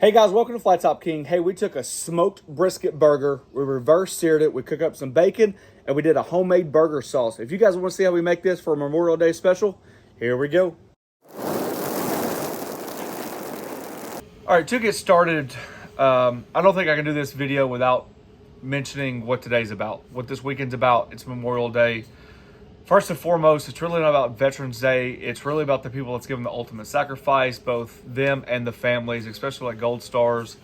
Hey guys, welcome to Flat Top King. Hey, we took a smoked brisket burger, we reverse seared it, we cooked up some bacon, and we did a homemade burger sauce. If you guys want to see how we make this for a Memorial Day special, here we go. All right, to get started, I don't think I can do this video without mentioning what today's about, what this weekend's about. It's Memorial Day. First and foremost, it's really not about Veterans Day. It's really about the people that's given the ultimate sacrifice, both them and the families, especially like Gold Stars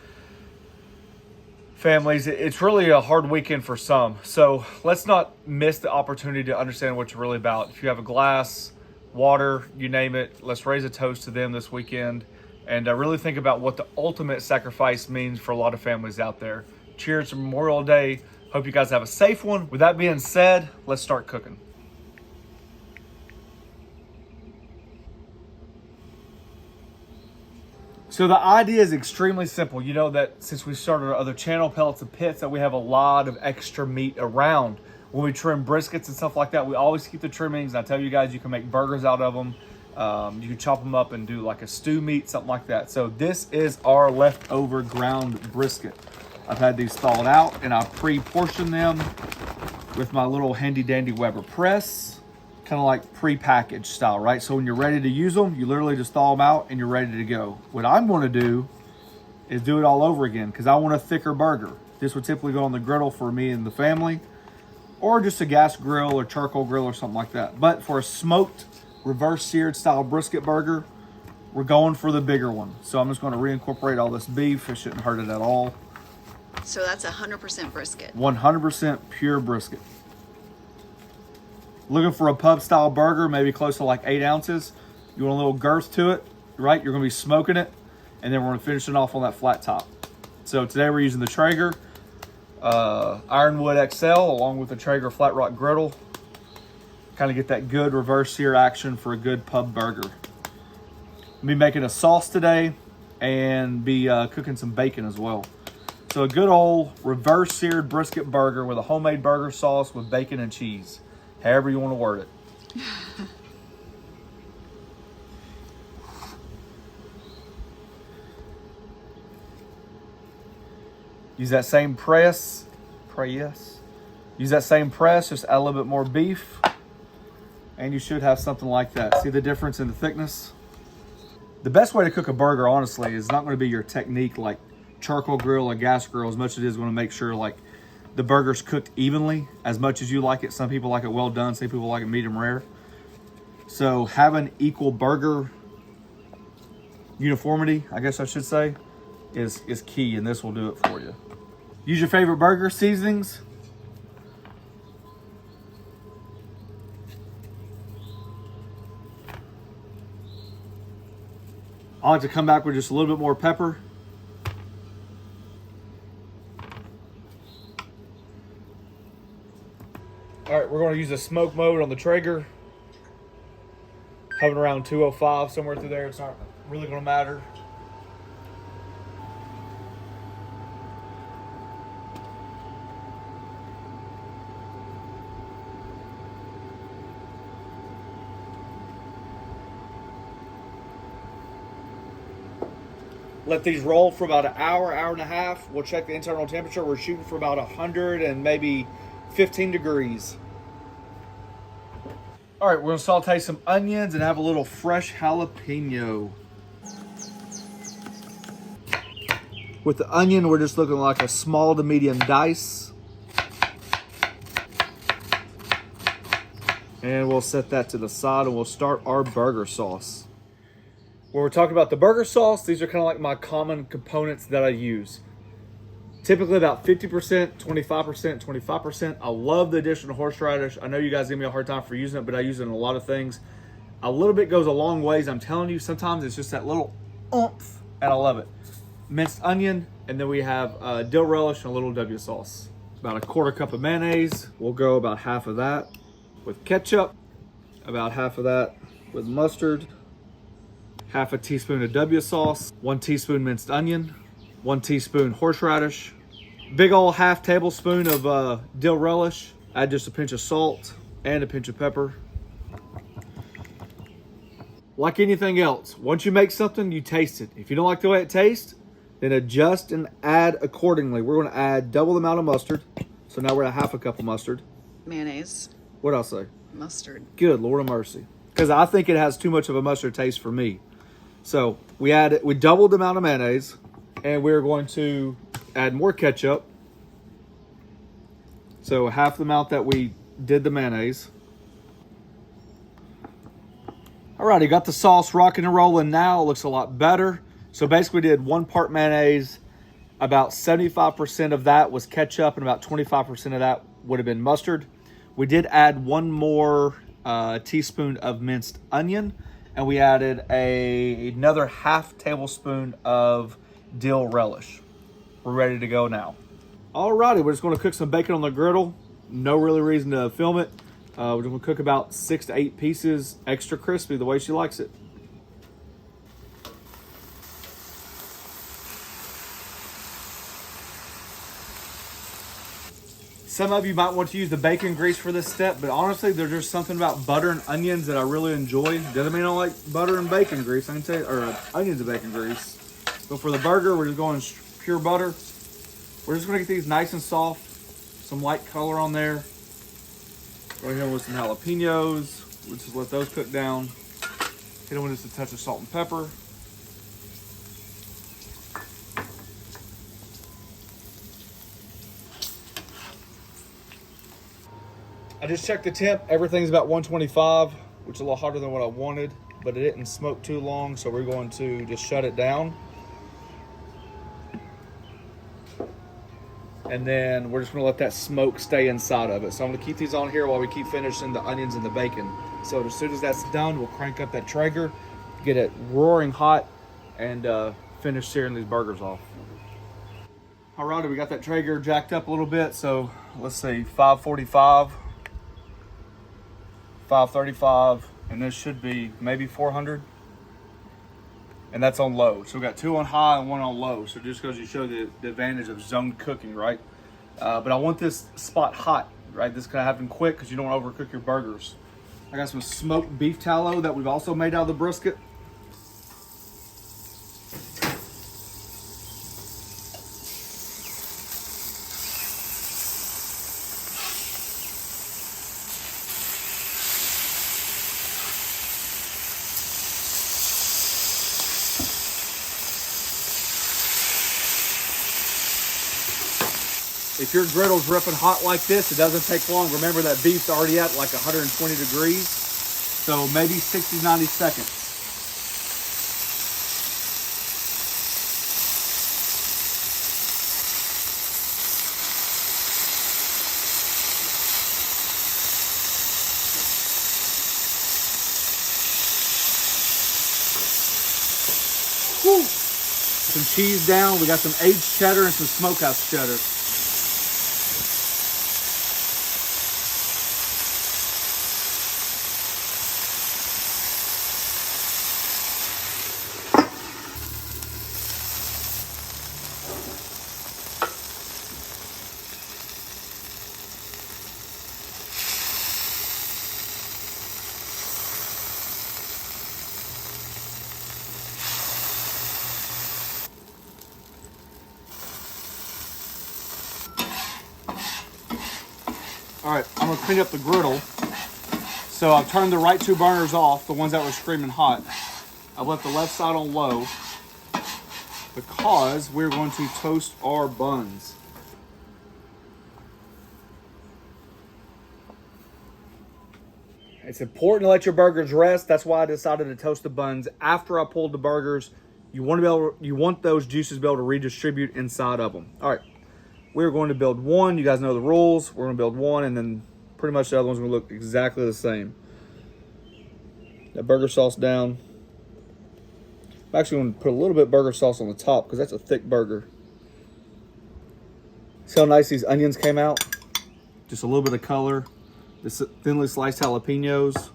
families. It's really a hard weekend for some. So let's not miss the opportunity to understand what you're really about. If you have a glass, water, you name it, let's raise a toast to them this weekend and really think about what the ultimate sacrifice means for a lot of families out there. Cheers to Memorial Day. Hope you guys have a safe one. With that being said, let's start cooking. So the idea is extremely simple. You know that since we started our other channel, Pellets and Pits, that we have a lot of extra meat around. When we trim briskets and stuff like that, we always keep the trimmings. And I tell you guys, you can make burgers out of them. You can chop them up and do like a stew meat, something like that. So this is our leftover ground brisket. I've had these thawed out and I pre-portioned them with my little handy dandy Weber press. Kind of like pre-packaged style, right? So when you're ready to use them, you literally just thaw them out and you're ready to go. What I'm going to do is do it all over again because I want a thicker burger. This would typically go on the griddle for me and the family, or just a gas grill or charcoal grill or something like that. But for a smoked reverse seared style brisket burger, we're going for the bigger one. So I'm just going to reincorporate all this beef. It shouldn't hurt it at all. So that's 100% brisket. 100% pure brisket. Looking for a pub style burger, maybe close to like 8 ounces. You want a little girth to it, right? You're gonna be smoking it, and then we're gonna finish it off on that flat top. So today we're using the Traeger Ironwood XL along with the Traeger Flatrock griddle. Kind of get that good reverse sear action for a good pub burger. I'll be making a sauce today and be cooking some bacon as well. So a good old reverse seared brisket burger with a homemade burger sauce with bacon and cheese. However you want to word it. Use that same press. Use that same press, just add a little bit more beef. And you should have something like that. See the difference in the thickness? The best way to cook a burger, honestly, is not going to be your technique like charcoal grill or gas grill, as much as it is going to make sure like the burger's cooked evenly as much as you like it. Some people like it well done, some people like it medium rare. So having equal burger uniformity, I guess I should say, is key, and this will do it for you. Use your favorite burger seasonings. I like to come back with just a little bit more pepper. All right, we're going to use a smoke mode on the Traeger. Hovering around 205, somewhere through there. It's not really going to matter. Let these roll for about an hour, hour and a half. We'll check the internal temperature. We're shooting for about 100 and maybe 15 degrees. All right, we're gonna saute some onions and have a little fresh jalapeno. With the onion, we're just looking like a small to medium dice. And we'll set that to the side and we'll start our burger sauce. When we're talking about the burger sauce, these are kind of like my common components that I use. Typically about 50%, 25%, 25%. I love the addition of horseradish. I know you guys give me a hard time for using it, but I use it in a lot of things. A little bit goes a long ways. I'm telling you, sometimes it's just that little oomph, and I love it. Minced onion, and then we have dill relish and a little W sauce. About a 1/4 cup of mayonnaise. We'll go about half of that with ketchup. About half of that with mustard. Half a teaspoon of W sauce. 1 teaspoon minced onion. 1 teaspoon horseradish. Big old half tablespoon of dill relish. Add just a pinch of salt and a pinch of pepper. Like anything else, once you make something, you taste it. If you don't like the way it tastes, Then adjust and add accordingly. We're going to add double the amount of mustard. So now we're at half a cup of mustard. Mayonnaise. What else say? Mustard. Good Lord of mercy. Because I think it has too much of a mustard taste for me. So we doubled the amount of mayonnaise, and we're going to add more ketchup. So half the amount that we did the mayonnaise. Alrighty, got the sauce rocking and rolling now. It looks a lot better. So basically we did 1 part mayonnaise. About 75% of that was ketchup, and about 25% of that would have been mustard. We did add 1 more teaspoon of minced onion, and we added another half tablespoon of dill relish. We're ready to go now. Alrighty, we're just going to cook some bacon on the griddle. No really reason to film it. We're going to cook about 6 to 8 pieces, extra crispy, the way she likes it. Some of you might want to use the bacon grease for this step, but honestly, there's just something about butter and onions that I really enjoy. Doesn't mean I don't like butter and bacon grease, I can tell you, or onions and bacon grease. But for the burger, we're just going pure butter. We're just gonna get these nice and soft, some light color on there. Go ahead with some jalapenos. We'll just let those cook down. Hit them with just a touch of salt and pepper. I just checked the temp. Everything's about 125, which is a little hotter than what I wanted, but it didn't smoke too long, so we're going to just shut it down. And then we're just gonna let that smoke stay inside of it. So I'm gonna keep these on here while we keep finishing the onions and the bacon. So as soon as that's done, we'll crank up that Traeger, get it roaring hot, and finish searing these burgers off. Alrighty, we got that Traeger jacked up a little bit. So let's see, 545. 535, and this should be maybe 400, and that's on low. So we got 2 on high and 1 on low. So just goes to show the advantage of zone cooking, right? But I want this spot hot, right? This can happen quick because you don't want to overcook your burgers. I got some smoked beef tallow that we've also made out of the brisket. If your griddle's ripping hot like this, it doesn't take long. Remember that beef's already at like 120 degrees. So maybe 60, 90 seconds. Woo. Some cheese down. We got some aged cheddar and some smokehouse cheddar. All right, I'm gonna clean up the griddle. So I've turned the right 2 burners off, the ones that were screaming hot. I've left the left side on low because we're going to toast our buns. It's important to let your burgers rest. That's why I decided to toast the buns after I pulled the burgers. You want those juices to be able to redistribute inside of them. All right. We're going to build one. You guys know the rules. We're going to build one, and then pretty much the other one's going to look exactly the same. That burger sauce down. I'm actually going to put a little bit of burger sauce on the top because that's a thick burger. See how nice these onions came out? Just a little bit of color. This thinly sliced jalapenos.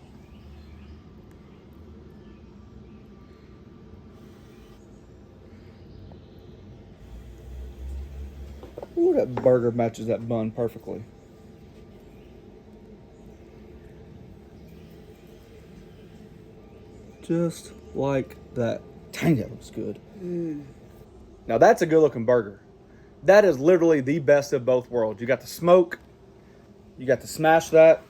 Ooh, that burger matches that bun perfectly. Just like that. Dang, that looks good. Now that's a good looking burger. That is literally the best of both worlds. You got the smoke, you got to smash that,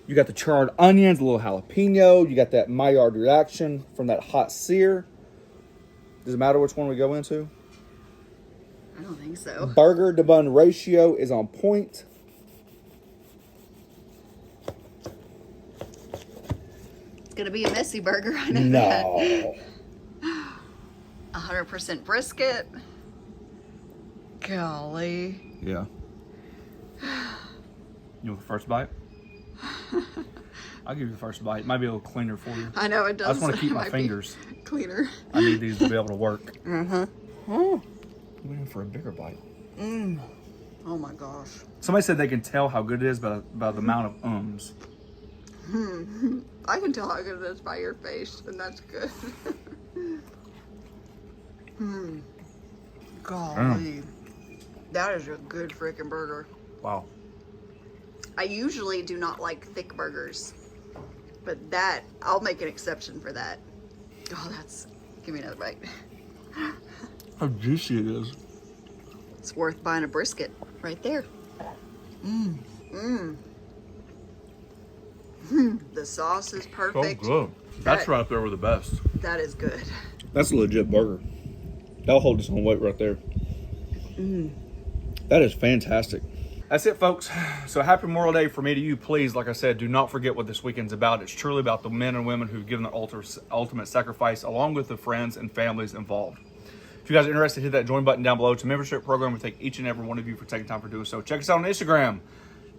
you got the charred onions, a little jalapeno, you got that Maillard reaction from that hot sear. Does it matter which one we go into? I don't think so. Burger to bun ratio is on point. It's gonna be a messy burger, I know that. No. 100% brisket. Golly. Yeah. You want the first bite? I'll give you the first bite. It might be a little cleaner for you. I know it does. I just want to keep It my might be fingers. cleaner. I need these to be able to work. Oh I'm in for a bigger bite. my gosh. Somebody said they can tell how good it is by the amount of ums. I can tell how good it is by your face, and that's good. Golly. That is a good freaking burger. Wow. I usually do not like thick burgers, but that, I'll make an exception for that. Oh, that's, give me another bite. How juicy it is. It's worth buying a brisket right there. The sauce is perfect. good. That's That- right up there with the best. That is good. That's a legit burger. That'll hold its own weight right there. That is fantastic. That's it, folks. So happy Memorial Day from me to you. Please, like I said, do not forget what this weekend's about. It's truly about the men and women who've given the ultimate sacrifice, along with the friends and families involved. If you guys are interested, hit that join button down below. It's a membership program. We thank each and every one of you for taking time for doing so. Check us out on Instagram.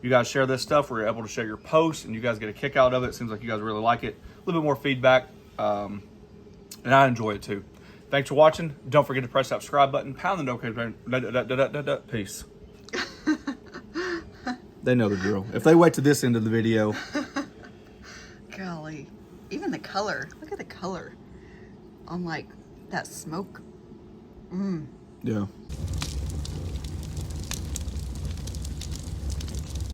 You guys share this stuff. We're able to share your posts, and you guys get a kick out of it. It seems like you guys really like it. A little bit more feedback, and I enjoy it too. Thanks for watching. Don't forget to press that subscribe button. Pound the notification. Peace. They know the drill. If they wait to this end of the video. Golly. Even the color. Look at the color on like that smoke. Yeah.